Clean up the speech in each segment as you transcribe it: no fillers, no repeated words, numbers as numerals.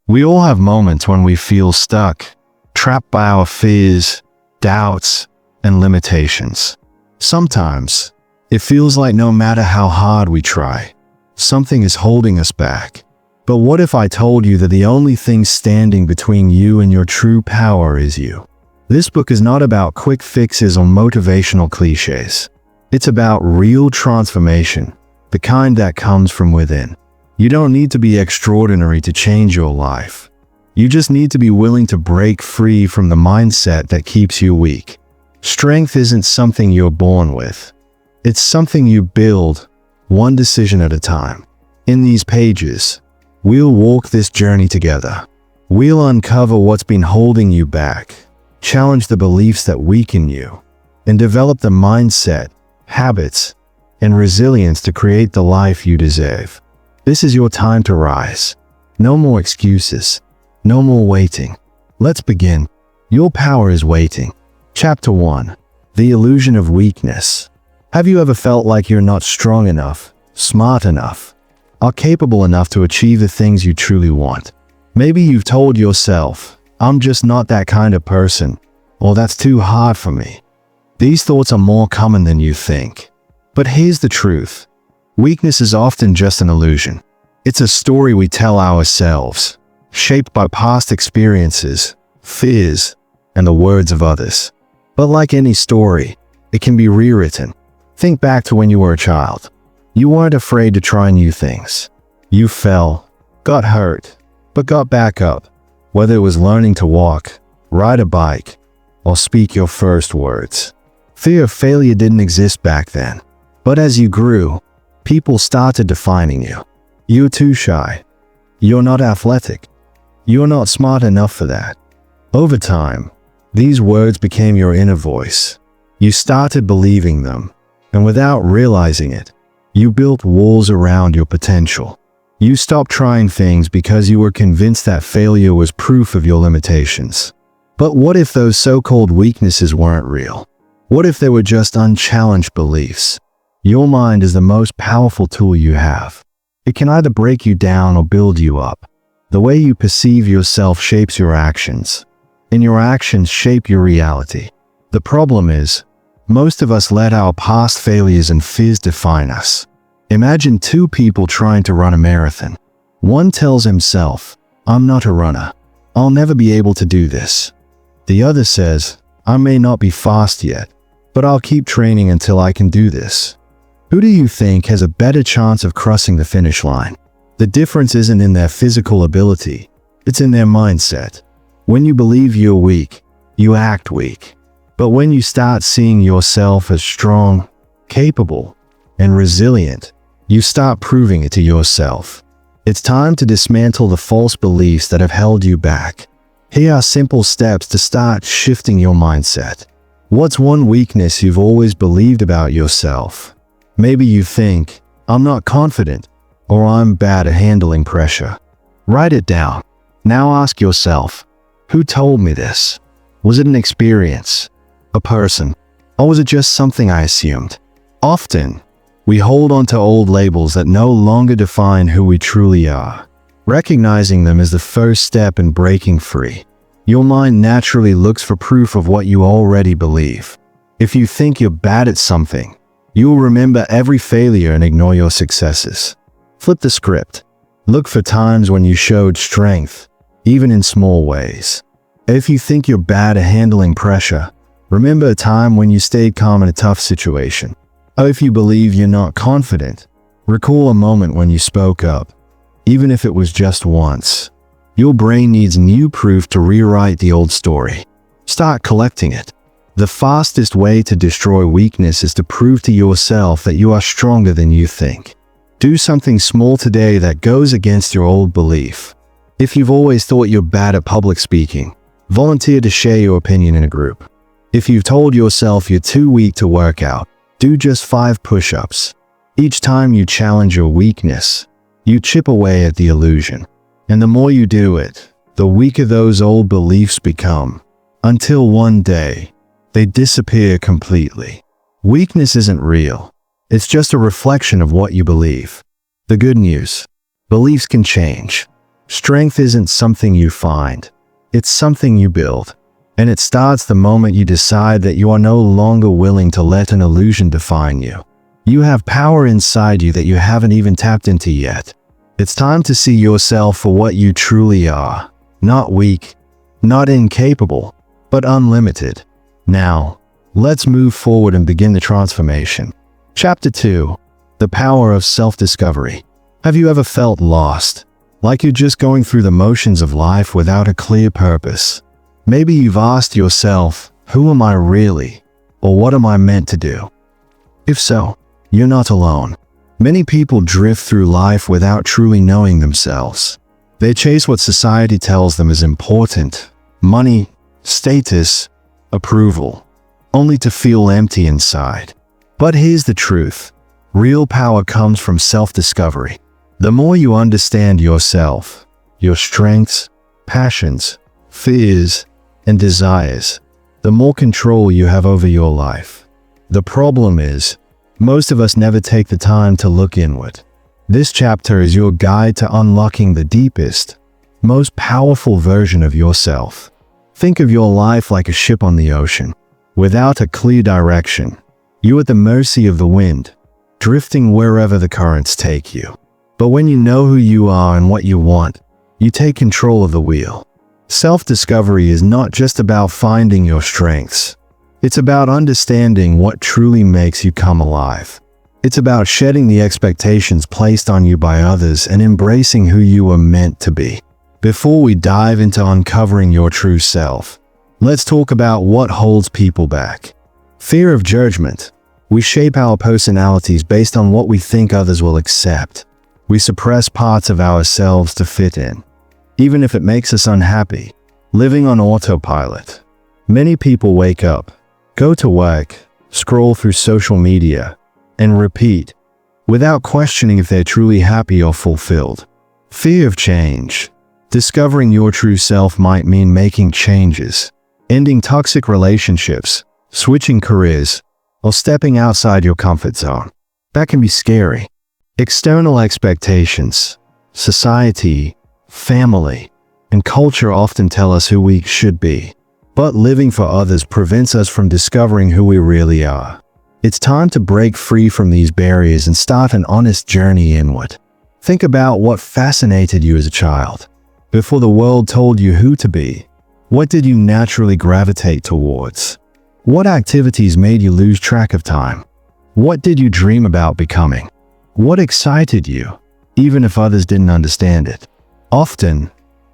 We all have moments when we feel stuck, trapped by our fears, doubts, and limitations. Sometimes, it feels like no matter how hard we try, something is holding us back. But what if I told you that the only thing standing between you and your true power is you? This book is not about quick fixes or motivational cliches. It's about real transformation, the kind that comes from within. You don't need to be extraordinary to change your life. You just need to be willing to break free from the mindset that keeps you weak. Strength isn't something you're born with. It's something you build, one decision at a time. In these pages, we'll walk this journey together. We'll uncover what's been holding you back, challenge the beliefs that weaken you, and develop the mindset, habits, and resilience to create the life you deserve. This is your time to rise. No more excuses. No more waiting. Let's begin. Your power is waiting. Chapter 1. The Illusion of Weakness. Have you ever felt like you're not strong enough, smart enough, or capable enough to achieve the things you truly want? Maybe you've told yourself, "I'm just not that kind of person," or "That's too hard for me." These thoughts are more common than you think. But here's the truth. Weakness is often just an illusion. It's a story we tell ourselves, shaped by past experiences, fears, and the words of others. But like any story, it can be rewritten. Think back to when you were a child. You weren't afraid to try new things. You fell, got hurt, but got back up. Whether it was learning to walk, ride a bike, or speak your first words. Fear of failure didn't exist back then. But as you grew, people started defining you. You're too shy. You're not athletic. You're not smart enough for that. Over time, these words became your inner voice. You started believing them, and without realizing it, you built walls around your potential. You stopped trying things because you were convinced that failure was proof of your limitations. But what if those so-called weaknesses weren't real? What if they were just unchallenged beliefs? Your mind is the most powerful tool you have. It can either break you down or build you up. The way you perceive yourself shapes your actions, and your actions shape your reality. The problem is, most of us let our past failures and fears define us. Imagine two people trying to run a marathon. One tells himself, "I'm not a runner. I'll never be able to do this." The other says, "I may not be fast yet, but I'll keep training until I can do this." Who do you think has a better chance of crossing the finish line? The difference isn't in their physical ability, it's in their mindset. When you believe you're weak, you act weak. But when you start seeing yourself as strong, capable, and resilient, you start proving it to yourself. It's time to dismantle the false beliefs that have held you back. Here are simple steps to start shifting your mindset. What's one weakness you've always believed about yourself? Maybe you think, "I'm not confident," or "I'm bad at handling pressure." Write it down. Now ask yourself, who told me this? Was it an experience, a person, or was it just something I assumed? Often, we hold on to old labels that no longer define who we truly are. Recognizing them is the first step in breaking free. Your mind naturally looks for proof of what you already believe. If you think you're bad at something, you will remember every failure and ignore your successes. Flip the script. Look for times when you showed strength, even in small ways. If you think you're bad at handling pressure, remember a time when you stayed calm in a tough situation. Or if you believe you're not confident, recall a moment when you spoke up, even if it was just once. Your brain needs new proof to rewrite the old story. Start collecting it. The fastest way to destroy weakness is to prove to yourself that you are stronger than you think. Do something small today that goes against your old belief. If you've always thought you're bad at public speaking, volunteer to share your opinion in a group. If you've told yourself you're too weak to work out, do just 5 push-ups. Each time you challenge your weakness, you chip away at the illusion. And the more you do it, the weaker those old beliefs become, until one day, they disappear completely. Weakness isn't real. It's just a reflection of what you believe. The good news: beliefs can change. Strength isn't something you find. It's something you build. And it starts the moment you decide that you are no longer willing to let an illusion define you. You have power inside you that you haven't even tapped into yet. It's time to see yourself for what you truly are. Not weak, not incapable, but unlimited. Now, let's move forward and begin the transformation. Chapter 2. The Power of Self-Discovery. Have you ever felt lost? Like you're just going through the motions of life without a clear purpose? Maybe you've asked yourself, who am I really? Or what am I meant to do? If so, you're not alone. Many people drift through life without truly knowing themselves. They chase what society tells them is important: money, status, approval, only to feel empty inside. But here's the truth. Real power comes from self-discovery. The more you understand yourself, your strengths, passions, fears, and desires, the more control you have over your life. The problem is, most of us never take the time to look inward. This chapter is your guide to unlocking the deepest, most powerful version of yourself. Think of your life like a ship on the ocean. Without a clear direction, you're at the mercy of the wind, drifting wherever the currents take you. But when you know who you are and what you want, you take control of the wheel. Self-discovery is not just about finding your strengths. It's about understanding what truly makes you come alive. It's about shedding the expectations placed on you by others and embracing who you are meant to be. Before we dive into uncovering your true self, let's talk about what holds people back. Fear of judgment. We shape our personalities based on what we think others will accept. We suppress parts of ourselves to fit in, even if it makes us unhappy. Living on autopilot. Many people wake up, go to work, scroll through social media, and repeat, without questioning if they're truly happy or fulfilled. Fear of change. Discovering your true self might mean making changes, ending toxic relationships, switching careers, or stepping outside your comfort zone. That can be scary. External expectations, society, family, and culture often tell us who we should be. But living for others prevents us from discovering who we really are. It's time to break free from these barriers and start an honest journey inward. Think about what fascinated you as a child. Before the world told you who to be, what did you naturally gravitate towards? What activities made you lose track of time? What did you dream about becoming? What excited you, even if others didn't understand it? Often,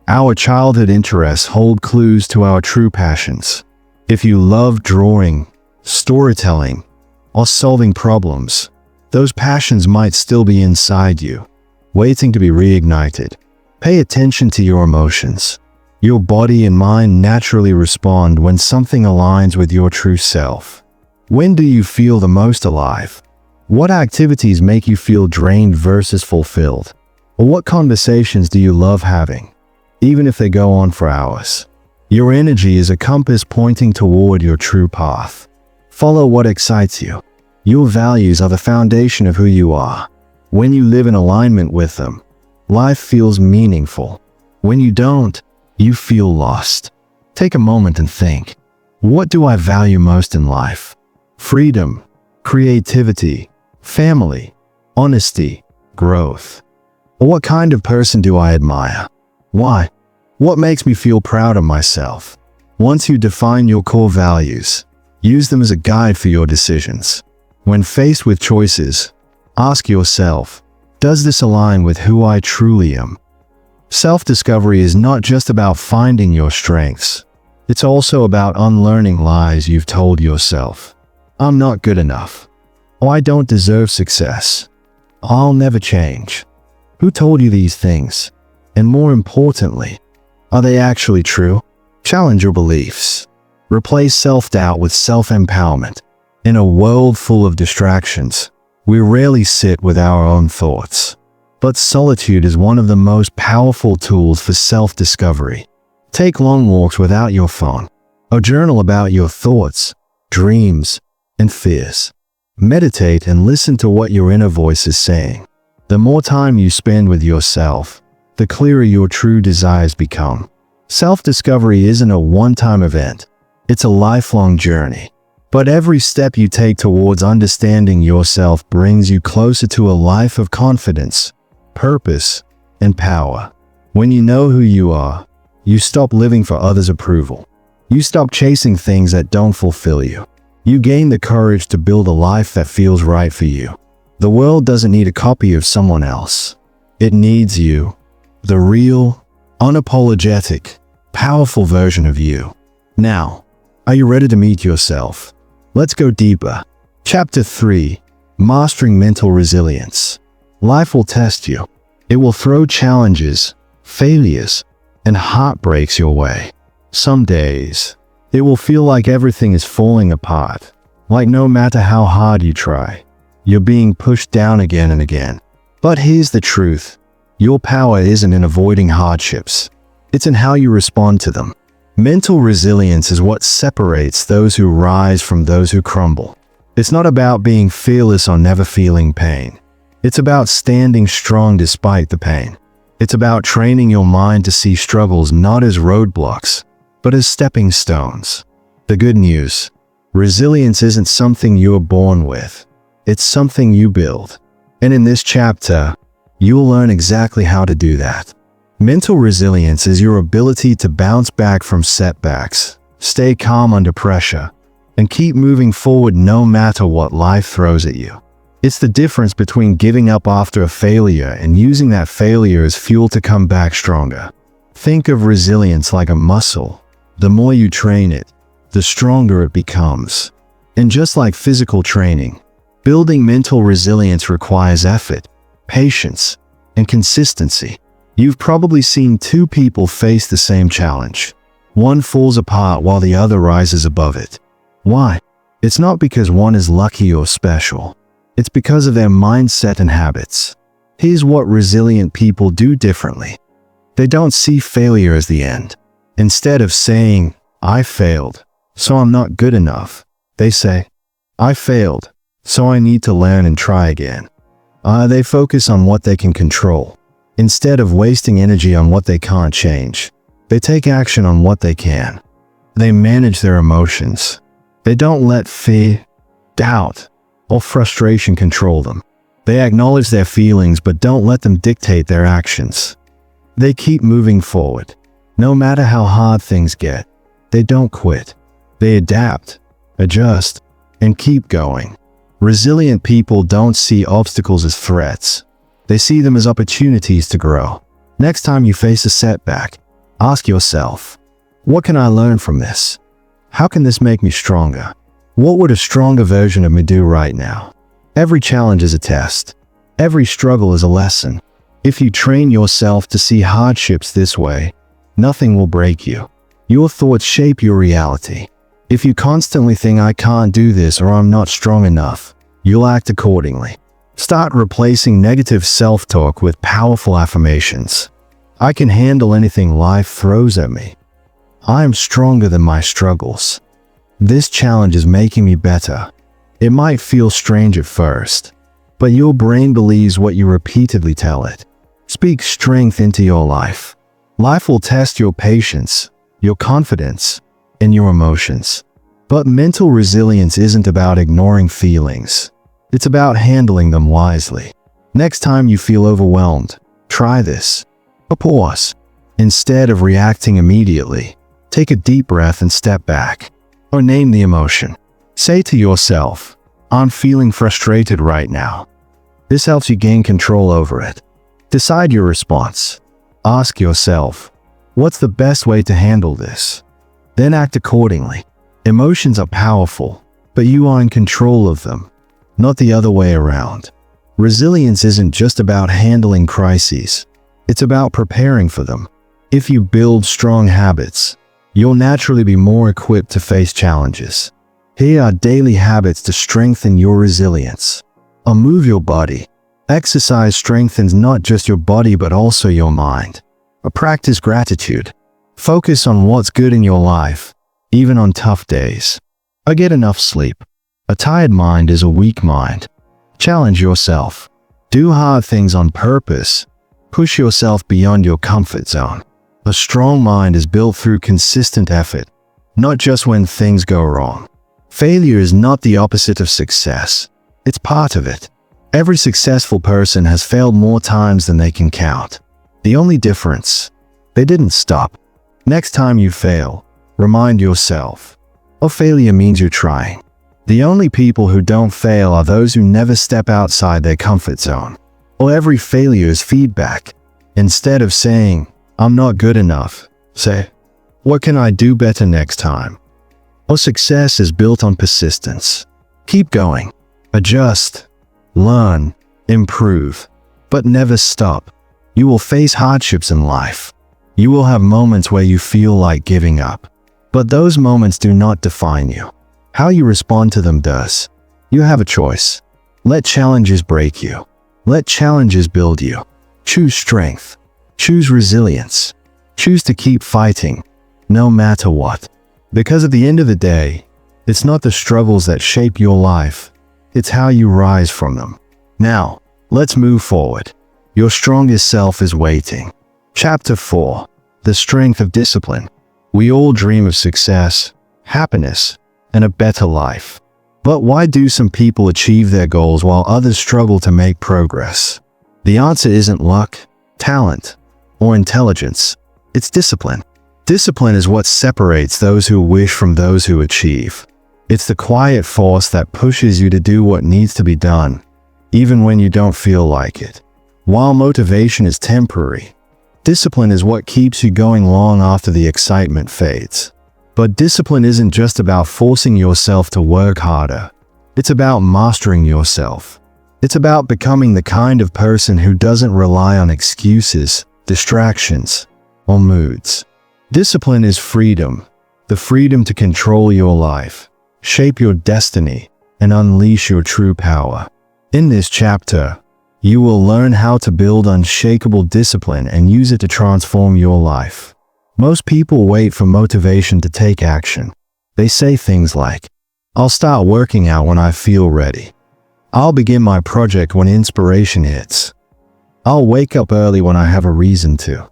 our childhood interests hold clues to our true passions. If you love drawing, storytelling, or solving problems, those passions might still be inside you, waiting to be reignited. Pay attention to your emotions. Your body and mind naturally respond when something aligns with your true self. When do you feel the most alive? What activities make you feel drained versus fulfilled? Or what conversations do you love having, even if they go on for hours? Your energy is a compass pointing toward your true path. Follow what excites you. Your values are the foundation of who you are. When you live in alignment with them, life feels meaningful. When you don't, you feel lost. Take a moment and think. What do I value most in life? Freedom, creativity, family, honesty, growth. Or what kind of person do I admire? Why? What makes me feel proud of myself? Once you define your core values, use them as a guide for your decisions. When faced with choices, ask yourself, does this align with who I truly am? Self-discovery is not just about finding your strengths. It's also about unlearning lies you've told yourself. I'm not good enough. Oh, I don't deserve success. I'll never change. Who told you these things? And more importantly, are they actually true? Challenge your beliefs. Replace self-doubt with self-empowerment. In a world full of distractions, we rarely sit with our own thoughts. But solitude is one of the most powerful tools for self-discovery. Take long walks without your phone, or journal about your thoughts, dreams, and fears. Meditate and listen to what your inner voice is saying. The more time you spend with yourself, the clearer your true desires become. Self-discovery isn't a one-time event. It's a lifelong journey. But every step you take towards understanding yourself brings you closer to a life of confidence, purpose, and power. When you know who you are, you stop living for others' approval. You stop chasing things that don't fulfill you. You gain the courage to build a life that feels right for you. The world doesn't need a copy of someone else. It needs you, the real, unapologetic, powerful version of you. Now, are you ready to meet yourself? Let's go deeper. Chapter 3: Mastering Mental Resilience. Life will test you. It will throw challenges, failures, and heartbreaks your way. Some days, it will feel like everything is falling apart, like no matter how hard you try, you're being pushed down again and again. But here's the truth. Your power isn't in avoiding hardships. It's in how you respond to them. Mental resilience is what separates those who rise from those who crumble. It's not about being fearless or never feeling pain. It's about standing strong despite the pain. It's about training your mind to see struggles not as roadblocks, but as stepping stones. The good news: resilience isn't something you are born with. It's something you build. And in this chapter, you'll learn exactly how to do that. Mental resilience is your ability to bounce back from setbacks, stay calm under pressure, and keep moving forward no matter what life throws at you. It's the difference between giving up after a failure and using that failure as fuel to come back stronger. Think of resilience like a muscle. The more you train it, the stronger it becomes. And just like physical training, building mental resilience requires effort, patience, and consistency. You've probably seen two people face the same challenge. One falls apart while the other rises above it. Why? It's not because one is lucky or special. It's because of their mindset and habits. Here's what resilient people do differently. They don't see failure as the end. Instead of saying, "I failed, so I'm not good enough," they say, "I failed, so I need to learn and try again." They focus on what they can control. Instead of wasting energy on what they can't change, they take action on what they can. They manage their emotions. They don't let fear, doubt, or frustration control them. They acknowledge their feelings but don't let them dictate their actions. They keep moving forward. No matter how hard things get, they don't quit. They adapt, adjust, and keep going. Resilient people don't see obstacles as threats. They see them as opportunities to grow. Next time you face a setback, ask yourself, what can I learn from this? How can this make me stronger? What would a stronger version of me do right now? Every challenge is a test. Every struggle is a lesson. If you train yourself to see hardships this way, nothing will break you. Your thoughts shape your reality. If you constantly think, "I can't do this" or "I'm not strong enough," you'll act accordingly. Start replacing negative self-talk with powerful affirmations. I can handle anything life throws at me. I am stronger than my struggles. This challenge is making me better. It might feel strange at first, but your brain believes what you repeatedly tell it. Speak strength into your life. Life will test your patience, your confidence, and your emotions. But mental resilience isn't about ignoring feelings. It's about handling them wisely. Next time you feel overwhelmed, try this. Pause. Instead of reacting immediately, take a deep breath and step back. Or name the emotion. Say to yourself, "I'm feeling frustrated right now." This helps you gain control over it. Decide your response. Ask yourself, what's the best way to handle this? Then act accordingly. Emotions are powerful, but you are in control of them, not the other way around. Resilience isn't just about handling crises. It's about preparing for them. If you build strong habits, you'll naturally be more equipped to face challenges. Here are daily habits to strengthen your resilience. Move your body. Exercise strengthens not just your body but also your mind. Practice gratitude. Focus on what's good in your life, even on tough days. Get enough sleep. A tired mind is a weak mind. Challenge yourself. Do hard things on purpose, Push yourself beyond your comfort zone. A strong mind is built through consistent effort, not just when things go wrong. Failure is not the opposite of success. It's part of it. Every successful person has failed more times than they can count. The only difference, they didn't stop. Next time you fail, remind yourself, oh, failure means you're trying. The only people who don't fail are those who never step outside their comfort zone. Or every failure is feedback. Instead of saying, I'm not good enough, say, what can I do better next time? Or success is built on persistence. Keep going. Adjust. Learn. Improve. But never stop. You will face hardships in life. You will have moments where you feel like giving up. But those moments do not define you. How you respond to them does. You have a choice. Let challenges break you. Let challenges build you. Choose strength. Choose resilience. Choose to keep fighting, no matter what. Because at the end of the day, it's not the struggles that shape your life. It's how you rise from them. Now, let's move forward. Your strongest self is waiting. Chapter 4. The Strength of Discipline. We all dream of success, happiness, and a better life. But why do some people achieve their goals while others struggle to make progress? The answer isn't luck, talent, or intelligence. It's discipline. Discipline is what separates those who wish from those who achieve. It's the quiet force that pushes you to do what needs to be done, even when you don't feel like it. While motivation is temporary, discipline is what keeps you going long after the excitement fades. But discipline isn't just about forcing yourself to work harder. It's about mastering yourself. It's about becoming the kind of person who doesn't rely on excuses, distractions, or moods. Discipline is freedom, the freedom to control your life, shape your destiny, and unleash your true power. In this chapter, you will learn how to build unshakable discipline and use it to transform your life. Most people wait for motivation to take action. They say things like, I'll start working out when I feel ready. I'll begin my project when inspiration hits. I'll wake up early when I have a reason to.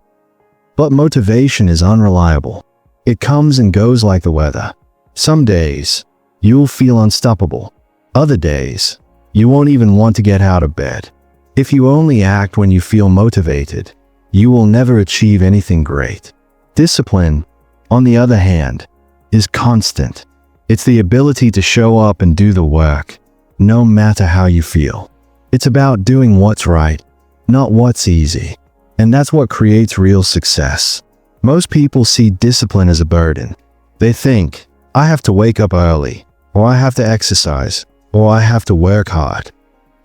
But motivation is unreliable. It comes and goes like the weather. Some days, you'll feel unstoppable. Other days, you won't even want to get out of bed. If you only act when you feel motivated, you will never achieve anything great. Discipline, on the other hand, is constant. It's the ability to show up and do the work, no matter how you feel. It's about doing what's right, not what's easy. And that's what creates real success. Most people see discipline as a burden. They think, I have to wake up early, or I have to exercise, or I have to work hard.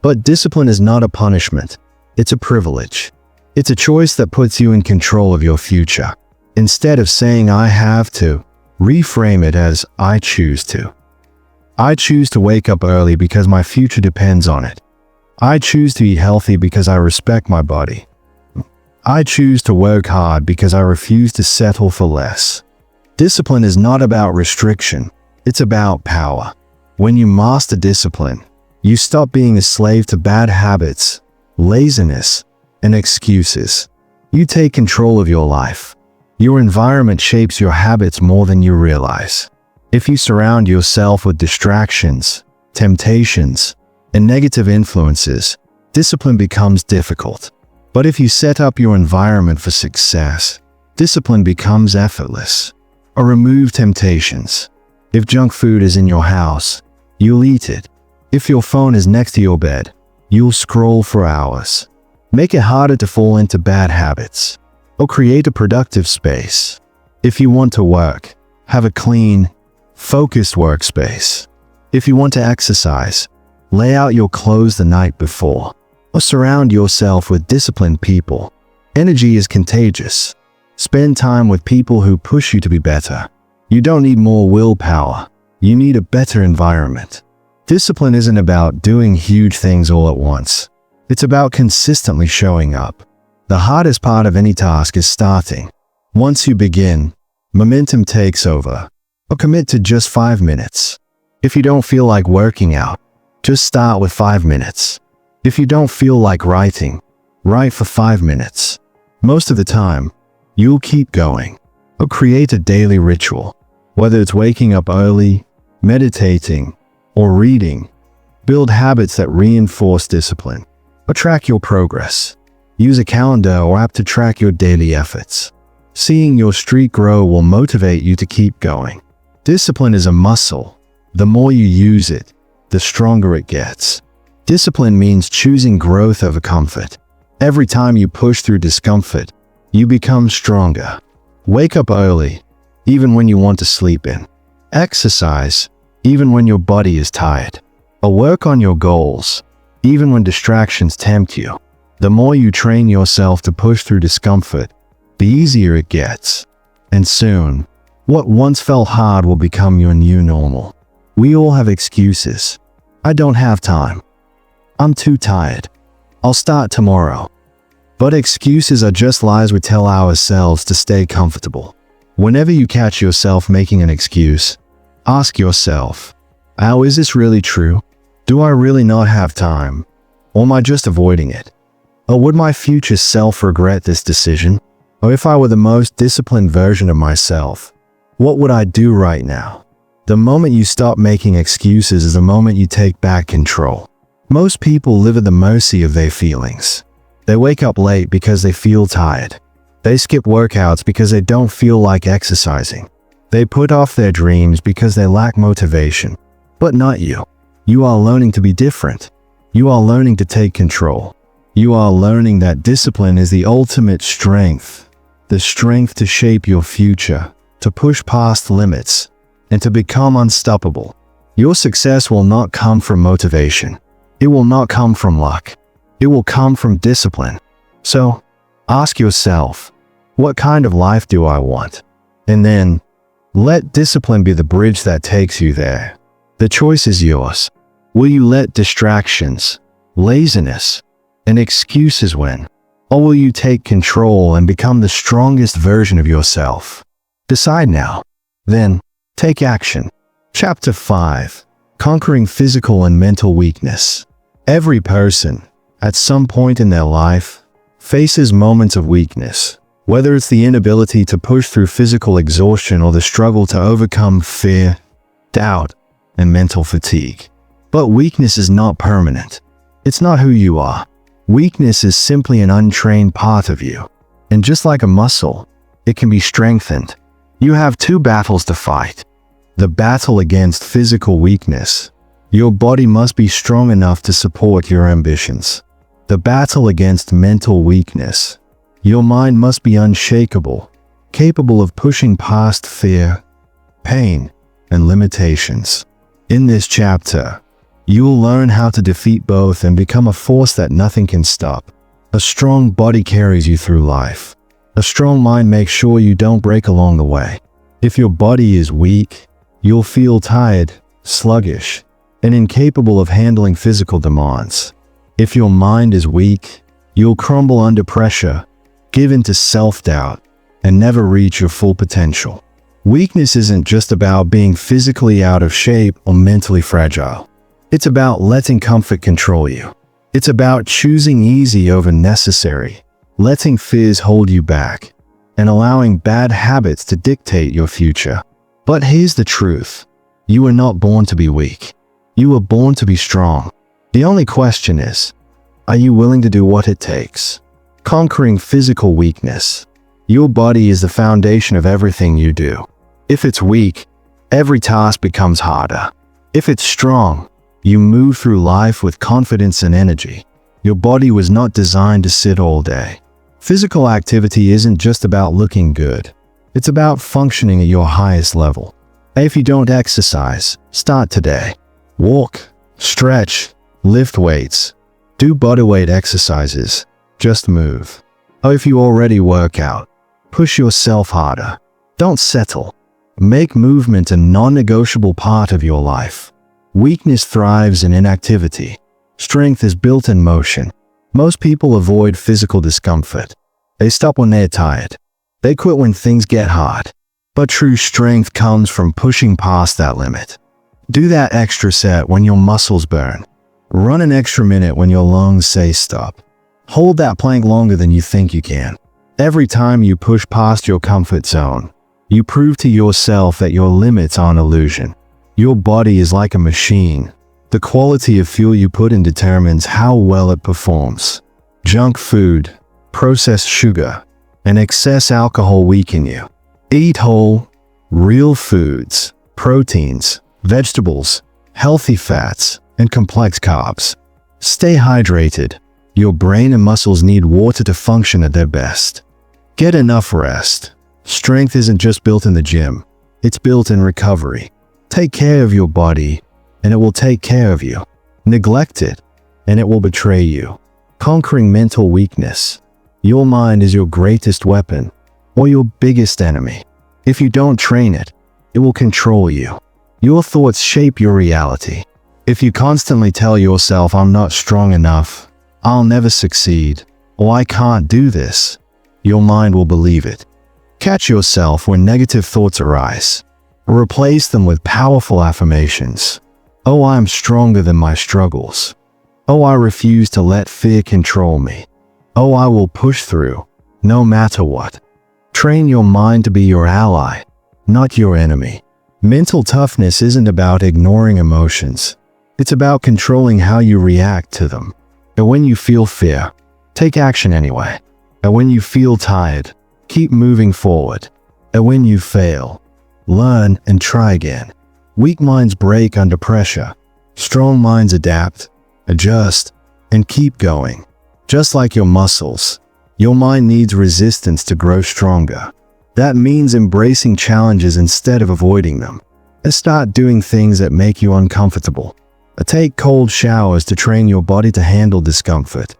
But discipline is not a punishment. It's a privilege. It's a choice that puts you in control of your future. Instead of saying I have to, reframe it as I choose to. I choose to wake up early because my future depends on it. I choose to eat healthy because I respect my body. I choose to work hard because I refuse to settle for less. Discipline is not about restriction. It's about power. When you master discipline, you stop being a slave to bad habits, laziness, and excuses. You take control of your life. Your environment shapes your habits more than you realize. If you surround yourself with distractions, temptations, and negative influences, discipline becomes difficult. But if you set up your environment for success, discipline becomes effortless. Or remove temptations. If junk food is in your house, you'll eat it. If your phone is next to your bed, you'll scroll for hours. Make it harder to fall into bad habits. Or create a productive space. If you want to work, have a clean, focused workspace. If you want to exercise, lay out your clothes the night before. Or surround yourself with disciplined people. Energy is contagious. Spend time with people who push you to be better. You don't need more willpower. You need a better environment. Discipline isn't about doing huge things all at once. It's about consistently showing up. The hardest part of any task is starting. Once you begin, momentum takes over. Or commit to just 5 minutes. If you don't feel like working out, just start with 5 minutes. If you don't feel like writing, Write for 5 minutes. Most of the time, you'll keep going. Or create a daily ritual. Whether it's waking up early, meditating, or reading, build habits that reinforce discipline. Or track your progress. Use a calendar or app to track your daily efforts. Seeing your streak grow will motivate you to keep going. Discipline is a muscle. The more you use it, the stronger it gets. Discipline means choosing growth over comfort. Every time you push through discomfort, you become stronger. Wake up early, even when you want to sleep in. Exercise, even when your body is tired. Or work on your goals, even when distractions tempt you. The more you train yourself to push through discomfort, the easier it gets. And soon, what once felt hard will become your new normal. We all have excuses. I don't have time. I'm too tired. I'll start tomorrow. But excuses are just lies we tell ourselves to stay comfortable. Whenever you catch yourself making an excuse, ask yourself, "Oh, is this really true? Do I really not have time? Or am I just avoiding it? Or would my future self regret this decision? Or if I were the most disciplined version of myself, what would I do right now?" The moment you stop making excuses is the moment you take back control. Most people live at the mercy of their feelings. They wake up late because they feel tired. They skip workouts because they don't feel like exercising. They put off their dreams because they lack motivation. But not you. You are learning to be different. You are learning to take control. You are learning that discipline is the ultimate strength. The strength to shape your future, to push past limits, and to become unstoppable. Your success will not come from motivation. It will not come from luck. It will come from discipline. So, ask yourself, what kind of life do I want? And then, let discipline be the bridge that takes you there. The choice is yours. Will you let distractions, laziness, and excuses win? Or will you take control and become the strongest version of yourself? Decide now. Then, take action. Chapter 5. Conquering Physical and Mental Weakness. Every person, at some point in their life, faces moments of weakness, whether it's the inability to push through physical exhaustion or the struggle to overcome fear, doubt, and mental fatigue. But weakness is not permanent. It's not who you are. Weakness is simply an untrained part of you. And just like a muscle, it can be strengthened. You have two battles to fight. The battle against physical weakness. Your body must be strong enough to support your ambitions. The battle against mental weakness. Your mind must be unshakable, capable of pushing past fear, pain, and limitations. In this chapter, you'll learn how to defeat both and become a force that nothing can stop. A strong body carries you through life. A strong mind makes sure you don't break along the way. If your body is weak, you'll feel tired, sluggish, and incapable of handling physical demands. If your mind is weak, you'll crumble under pressure, give in to self-doubt, and never reach your full potential. Weakness isn't just about being physically out of shape or mentally fragile. It's about letting comfort control you. It's about choosing easy over necessary, letting fears hold you back, and allowing bad habits to dictate your future. But here's the truth. You were not born to be weak. You were born to be strong. The only question is, are you willing to do what it takes? Conquering physical weakness. Your body is the foundation of everything you do. If it's weak, every task becomes harder. If it's strong, you move through life with confidence and energy. Your body was not designed to sit all day. Physical activity isn't just about looking good. It's about functioning at your highest level. If you don't exercise, start today. Walk, stretch, lift weights, do bodyweight exercises, just move. Or if you already work out, push yourself harder. Don't settle. Make movement a non-negotiable part of your life. Weakness thrives in inactivity. Strength is built in motion. Most people avoid physical discomfort. They stop when they're tired. They quit when things get hard. But true strength comes from pushing past that limit. Do that extra set when your muscles burn. Run an extra minute when your lungs say stop. Hold that plank longer than you think you can. Every time you push past your comfort zone, you prove to yourself that your limits aren't illusion. Your body is like a machine. The quality of fuel you put in determines how well it performs. Junk food, processed sugar, and excess alcohol weaken you. Eat whole, real foods, proteins, vegetables, healthy fats, and complex carbs. Stay hydrated. Your brain and muscles need water to function at their best. Get enough rest. Strength isn't just built in the gym, it's built in recovery. Take care of your body, and it will take care of you. Neglect it, and it will betray you. Conquering mental weakness. Your mind is your greatest weapon, or your biggest enemy. If you don't train it, it will control you. Your thoughts shape your reality. If you constantly tell yourself, "I'm not strong enough," "I'll never succeed," or "I can't do this," your mind will believe it. Catch yourself when negative thoughts arise. Replace them with powerful affirmations. "Oh, I am stronger than my struggles." "Oh, I refuse to let fear control me." "Oh, I will push through, no matter what." Train your mind to be your ally, not your enemy. Mental toughness isn't about ignoring emotions. It's about controlling how you react to them. And when you feel fear, take action anyway. And when you feel tired, keep moving forward. And when you fail, learn and try again. Weak minds break under pressure. Strong minds adapt, adjust, and keep going. Just like your muscles, your mind needs resistance to grow stronger. That means embracing challenges instead of avoiding them. And start doing things that make you uncomfortable. Take cold showers to train your body to handle discomfort.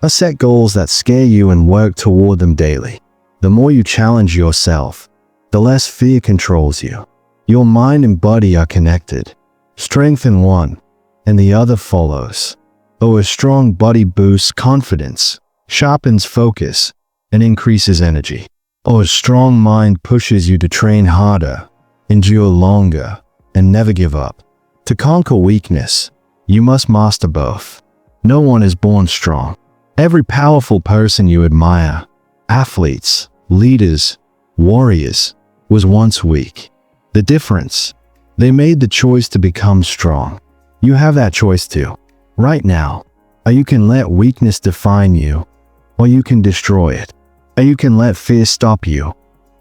Set goals that scare you and work toward them daily. The more you challenge yourself, the less fear controls you. Your mind and body are connected. Strengthen one, and the other follows. A strong body boosts confidence, sharpens focus, and increases energy. A strong mind pushes you to train harder, endure longer, and never give up. To conquer weakness, you must master both. No one is born strong. Every powerful person you admire, athletes, leaders, warriors, was once weak. The difference? They made the choice to become strong. You have that choice too, right now. Or you can let weakness define you, or you can destroy it. Or you can let fear stop you,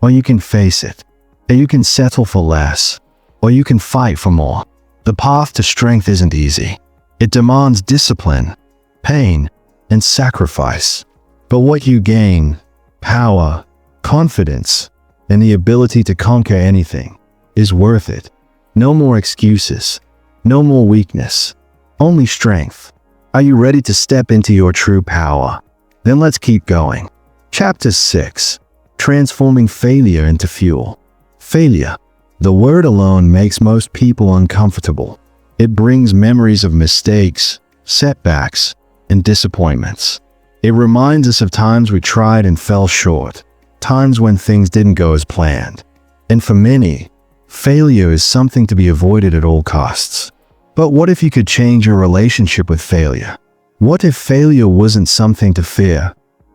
or you can face it. Or you can settle for less, or you can fight for more. The path to strength isn't easy. It demands discipline, pain, and sacrifice. But what you gain, power, confidence, and the ability to conquer anything, is worth it. No more excuses. No more weakness. Only strength. Are you ready to step into your true power? Then let's keep going. Chapter 6. Transforming failure into fuel. Failure. The word alone makes most people uncomfortable. It brings memories of mistakes, setbacks, and disappointments. It reminds us of times we tried and fell short, times when things didn't go as planned. And for many, failure is something to be avoided at all costs. But what if you could change your relationship with failure? What if failure wasn't something to fear,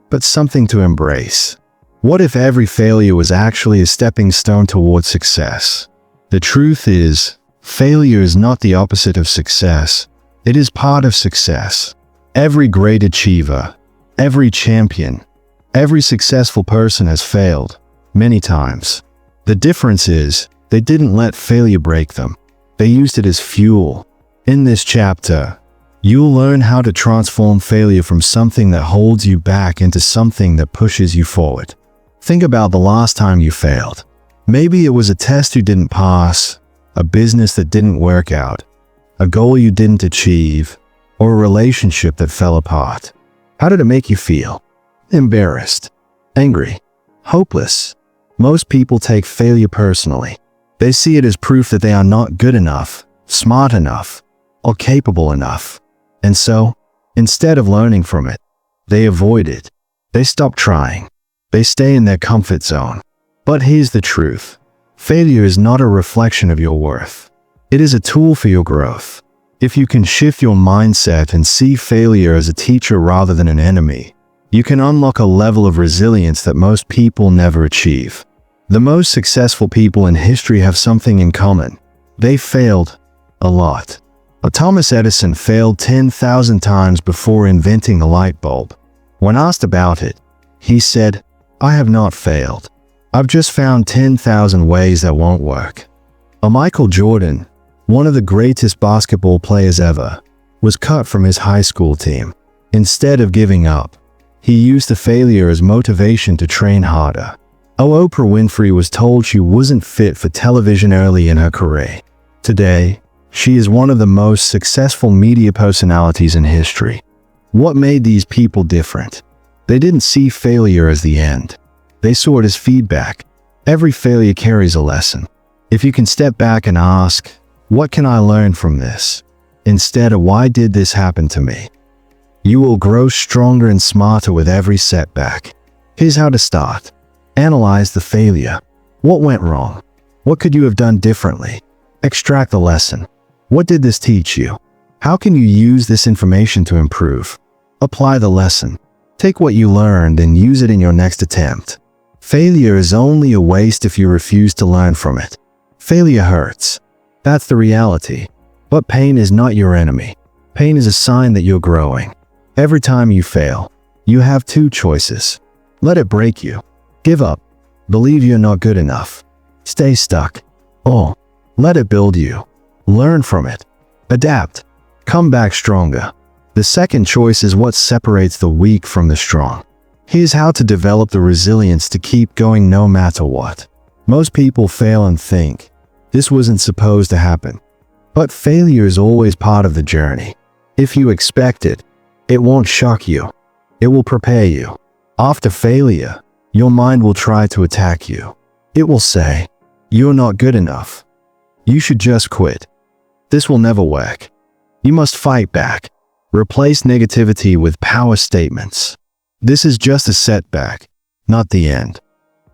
but something to embrace? What if every failure was actually a stepping stone towards success? The truth is, failure is not the opposite of success. It is part of success. Every great achiever, every champion, every successful person has failed, many times. The difference is, they didn't let failure break them. They used it as fuel. In this chapter, you'll learn how to transform failure from something that holds you back into something that pushes you forward. Think about the last time you failed. Maybe it was a test you didn't pass, a business that didn't work out, a goal you didn't achieve, or a relationship that fell apart. How did it make you feel? Embarrassed, angry, hopeless. Most people take failure personally. They see it as proof that they are not good enough, smart enough, or capable enough. And so, instead of learning from it, they avoid it. They stop trying. They stay in their comfort zone. But here's the truth. Failure is not a reflection of your worth. It is a tool for your growth. If you can shift your mindset and see failure as a teacher rather than an enemy, you can unlock a level of resilience that most people never achieve. The most successful people in history have something in common. They failed a lot. Thomas Edison failed 10,000 times before inventing the light bulb. When asked about it, he said, "I have not failed. I've just found 10,000 ways that won't work." Michael Jordan, one of the greatest basketball players ever, was cut from his high school team. Instead of giving up, he used the failure as motivation to train harder. Oprah Winfrey was told she wasn't fit for television early in her career. Today, she is one of the most successful media personalities in history. What made these people different? They didn't see failure as the end. They saw it as feedback. Every failure carries a lesson. If you can step back and ask, "What can I learn from this?" instead of "Why did this happen to me?" you will grow stronger and smarter with every setback. Here's how to start. Analyze the failure. What went wrong? What could you have done differently? Extract the lesson. What did this teach you? How can you use this information to improve? Apply the lesson. Take what you learned and use it in your next attempt. Failure is only a waste if you refuse to learn from it. Failure hurts. That's the reality. But pain is not your enemy. Pain is a sign that you're growing. Every time you fail, you have two choices. Let it break you. Give up. Believe you're not good enough. Stay stuck. Or let it build you. Learn from it. Adapt. Come back stronger. The second choice is what separates the weak from the strong. Here's how to develop the resilience to keep going no matter what. Most people fail and think, "This wasn't supposed to happen." But failure is always part of the journey. If you expect it, it won't shock you. It will prepare you. After failure, your mind will try to attack you. It will say, "You're not good enough. You should just quit. This will never work." You must fight back. Replace negativity with power statements. This is just a setback, not the end.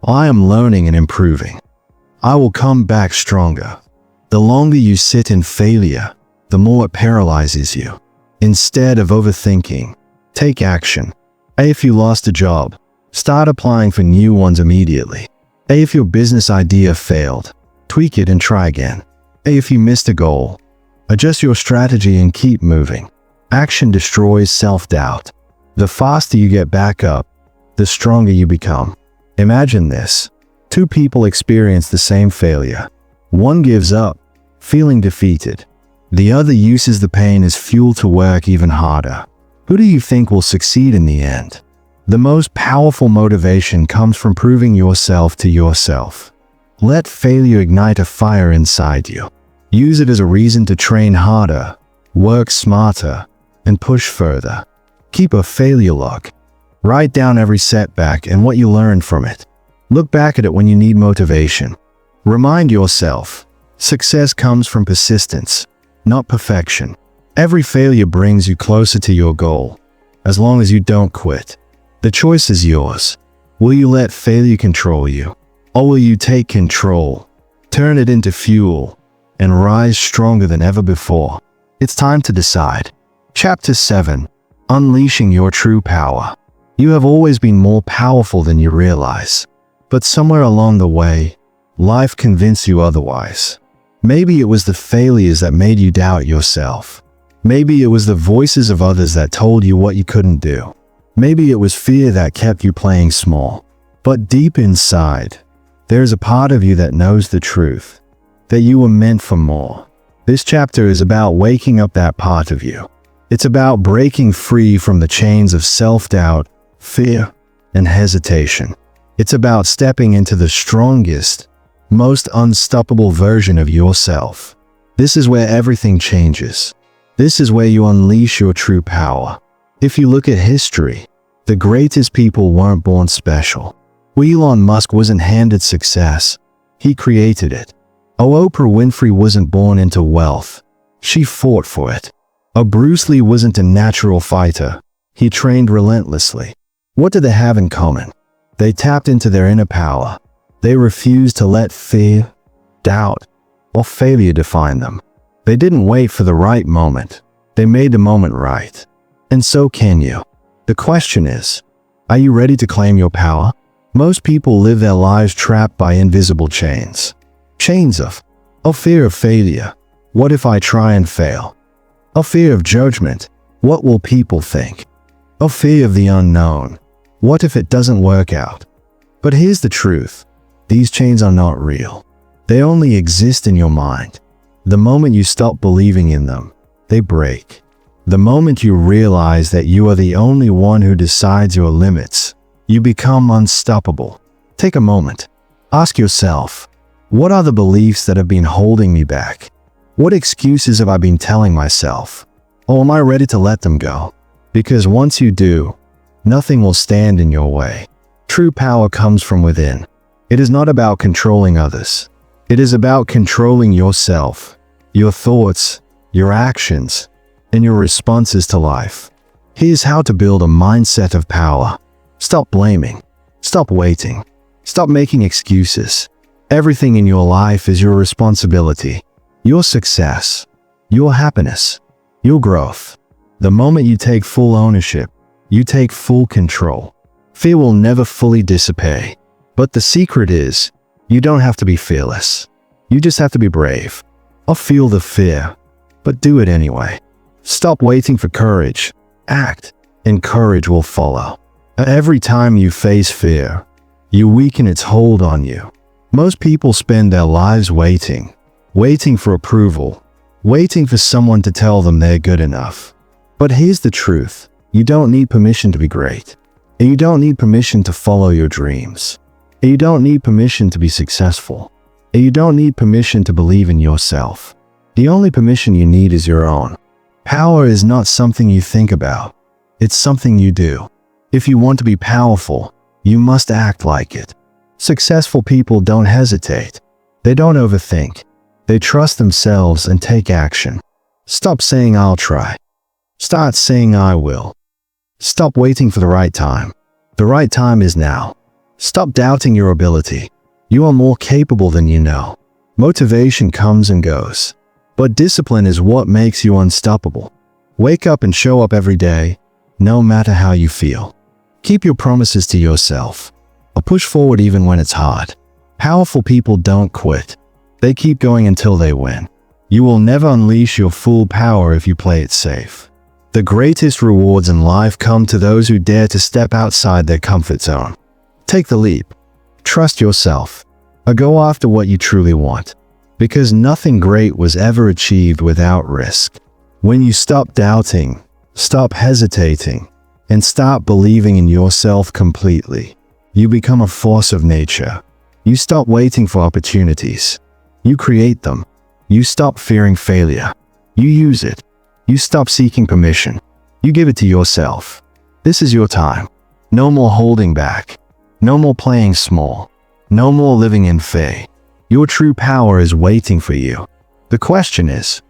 I am learning and improving. I will come back stronger. The longer you sit in failure, the more it paralyzes you. Instead of overthinking, take action. If you lost a job, start applying for new ones immediately. If your business idea failed, tweak it and try again. If you missed a goal, adjust your strategy and keep moving. Action destroys self-doubt. The faster you get back up, the stronger you become. Imagine this. Two people experience the same failure. One gives up, feeling defeated. The other uses the pain as fuel to work even harder. Who do you think will succeed in the end? The most powerful motivation comes from proving yourself to yourself. Let failure ignite a fire inside you. Use it as a reason to train harder, work smarter, and push further. Keep a failure log. Write down every setback and what you learned from it. Look back at it when you need motivation. Remind yourself, success comes from persistence, not perfection. Every failure brings you closer to your goal, as long as you don't quit. The choice is yours. Will you let failure control you? Or will you take control, turn it into fuel, and rise stronger than ever before? It's time to decide. Chapter 7. Unleashing Your True Power. You have always been more powerful than you realize. But somewhere along the way, life convinced you otherwise. Maybe it was the failures that made you doubt yourself. Maybe it was the voices of others that told you what you couldn't do. Maybe it was fear that kept you playing small. But deep inside, there's a part of you that knows the truth, that you were meant for more. This chapter is about waking up that part of you. It's about breaking free from the chains of self-doubt, fear, and hesitation. It's about stepping into the strongest, most unstoppable version of yourself. This is where everything changes. This is where you unleash your true power. If you look at history, the greatest people weren't born special. Elon Musk wasn't handed success. He created it. Oprah Winfrey wasn't born into wealth. She fought for it. Bruce Lee wasn't a natural fighter. He trained relentlessly. What did they have in common? They tapped into their inner power. They refused to let fear, doubt, or failure define them. They didn't wait for the right moment. They made the moment right. And so can you. The question is, Are you ready to claim your power? Most people live their lives trapped by invisible chains. Chains of fear of failure. What if I try and fail? Of fear of judgment. What will people think? Of fear of the unknown. What if it doesn't work out? But here's the truth. These chains are not real. They only exist in your mind. The moment you stop believing in them, they break. The moment you realize that you are the only one who decides your limits, you become unstoppable. Take a moment. Ask yourself, what are the beliefs that have been holding me back? What excuses have I been telling myself? Or am I ready to let them go? Because once you do, nothing will stand in your way. True power comes from within. It is not about controlling others. It is about controlling yourself, your thoughts, your actions, and your responses to life. Here's how to build a mindset of power. Stop blaming. Stop waiting. Stop making excuses. Everything in your life is your responsibility. Your success, your happiness, your growth. The moment you take full ownership, you take full control. Fear will never fully dissipate. But the secret is, you don't have to be fearless. You just have to be brave. I'll feel the fear, but do it anyway. Stop waiting for courage. Act, and courage will follow. Every time you face fear, you weaken its hold on you. Most people spend their lives waiting for approval, waiting for someone to tell them they're good enough. But here's the truth. You don't need permission to be great. And you don't need permission to follow your dreams. And you don't need permission to be successful. And you don't need permission to believe in yourself. The only permission you need is your own. Power is not something you think about. It's something you do. If you want to be powerful, you must act like it. Successful people don't hesitate. They don't overthink. They trust themselves and take action. Stop saying I'll try. Start saying I will. Stop waiting for the right time. The right time is now. Stop doubting your ability. You are more capable than you know. Motivation comes and goes, but discipline is what makes you unstoppable. Wake up and show up every day, no matter how you feel. Keep your promises to yourself. Or push forward even when it's hard. Powerful people don't quit. They keep going until they win. You will never unleash your full power if you play it safe. The greatest rewards in life come to those who dare to step outside their comfort zone. Take the leap. Trust yourself. Or go after what you truly want. Because nothing great was ever achieved without risk. When you stop doubting, stop hesitating, and start believing in yourself completely, you become a force of nature. You stop waiting for opportunities. You create them. You stop fearing failure. You use it. You stop seeking permission. You give it to yourself. This is your time. No more holding back. No more playing small. No more living in fear. Your true power is waiting for you. The question is,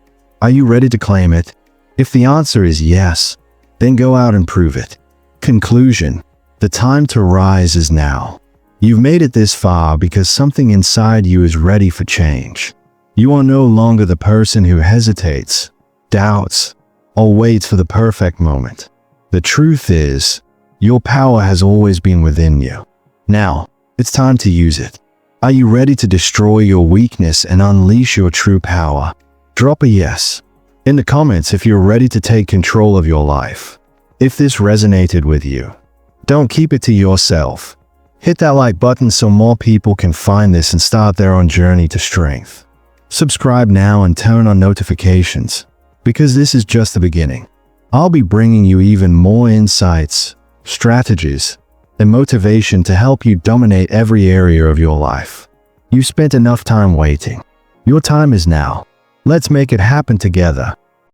are you ready to claim it? If the answer is yes, then go out and prove it. Conclusion: the time to rise is now. You've made it this far because something inside you is ready for change. You are no longer the person who hesitates, doubts, or waits for the perfect moment. The truth is, your power has always been within you. Now, it's time to use it. Are you ready to destroy your weakness and unleash your true power? Drop a yes in the comments if you're ready to take control of your life. If this resonated with you, don't keep it to yourself. Hit that like button so more people can find this and start their own journey to strength. Subscribe now and turn on notifications, because this is just the beginning. I'll be bringing you even more insights, strategies, and motivation to help you dominate every area of your life. You spent enough time waiting. Your time is now. Let's make it happen together.